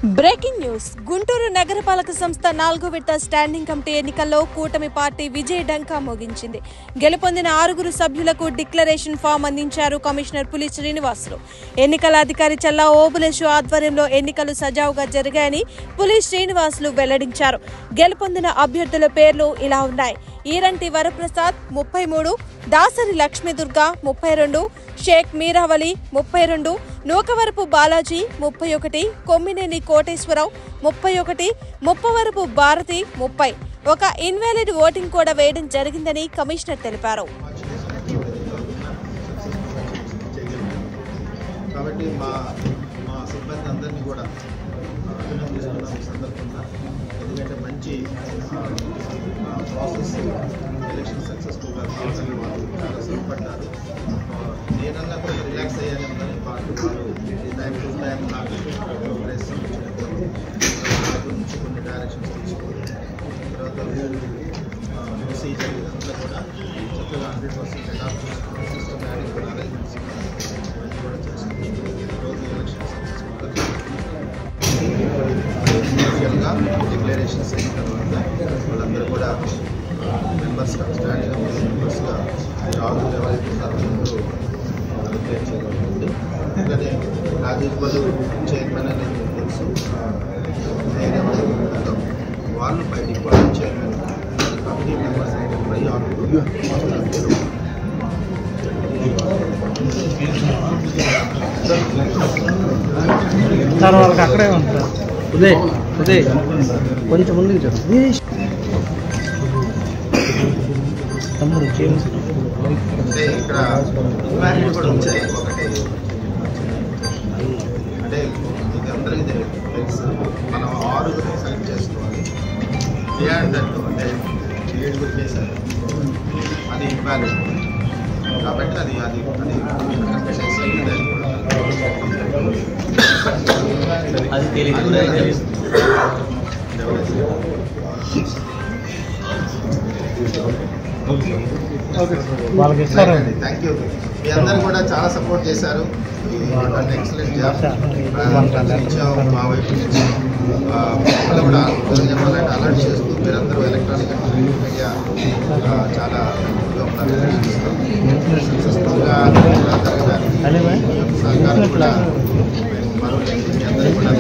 Breaking news Guntur నగరపాలక సంస్థ 4వ విడత స్టాండింగ్ కమిటీ ఎన్నికల్లో కూటమి పార్టీ విజయ డంకా మోగించింది. గెలుపొందిన 6 సభ్యులకు డిక్లరేషన్ ఫామ్ అందించారు కమిషనర్ పులి శ్రీనివాసులు. ఎన్నికల అధికారి చల్లా ఓబులేషు ఆధ్వర్యంలో ఎన్నికలు సజావుగా జరిగాయని పులి శ్రీనివాసులు వెల్లడించారు. గెలుపొందిన అభ్యర్థుల పేర్లు ఇలా ఉన్నాయి: ఈరంటి వరప్రసాద్ 33, దాసరి లక్ష్మీదుర్గ 32, షేక్ మీరావలి 32, నూకవరపు బాలాజీ 31, కొమ్మినేని కోటేశ్వరరావు 31, ముప్పవరపు భారతి 30. ఒక ఇన్వాలిడ్ ఓటింగ్ కూడా వేయడం జరిగిందని కమిషనర్ తెలిపారు. కాబట్టి మా సిబ్బంది అందరినీ కూడా అభినందిస్తున్నాం ఈ సందర్భంగా. ఎందుకంటే మంచి ప్రాసెస్ ఎలక్షన్ సక్సెస్ఫుల్గా కావాలని వాళ్ళు చాలా శ్రమపడ్డారు. నేనన్నా కొంచెం రిలాక్స్ అయ్యాను కానీ వాళ్ళు టైం టు టైం నాకు ప్రోగ్రెస్ నుంచి కొన్ని డైరెక్షన్స్ తీసుకొని తర్వాత ప్రొసీజర్ ఇదంతా కూడా చక్కగా 100% అడాప్ట్ చేసుకుని సిస్టమేటిక్ కూడా అరేంజ్మెంట్స్ కూడా చేసుకుని ఈరోజు ఎలక్షన్ సక్సెస్ఫుల్గా ఇనిషియల్గా డిక్లరేషన్స్ అయిన తర్వాత వాళ్ళందరూ కూడా మెంబర్స్గా స్టాండింగ్ మెంబర్స్గా రాజు ఎవరైతే అందరూ డిక్లేర్ చేయగలుగుతుంది. అందుకనే రాజేష్ బలు చైర్మన్ అనేది తెలుసు. నేను ఎవరైతే ఉంటారో వాళ్ళు by default chairman committee members by sir వాళ్ళకి అక్కడే ఉంటారు. ఉదయ్ కొంచెం ముందుకు చెప్పండి. తమ్ముడు అంటే ఇక్కడ ఇన్వాలిడ్ కూడా వచ్చాయి. ఒకటి అంటే ఇది అందరికీ తెలుసు, మనం 6 సెలెక్ట్ చేసుకోవాలి. బియాండ్ దట్ అంటే 7 చేశారు, అది ఇన్వాలిడ్ కాబట్టి అది అది అది అది తెలియదు. Thank you. మీ అందరూ కూడా చాలా సపోర్ట్ చేశారు. ఎక్సలెంట్ జాబ్ ఇచ్చాము మా వైపు నుంచి. మమ్మల్ని కూడా చెప్పాలంటే అలర్ట్ చేస్తూ మీరందరూ ఎలక్ట్రానిక్ మీడియా చాలా సక్సెస్ఫుల్గా జరగడానికి సహకారం కూడా మేము మరో మీ అందరూ కూడా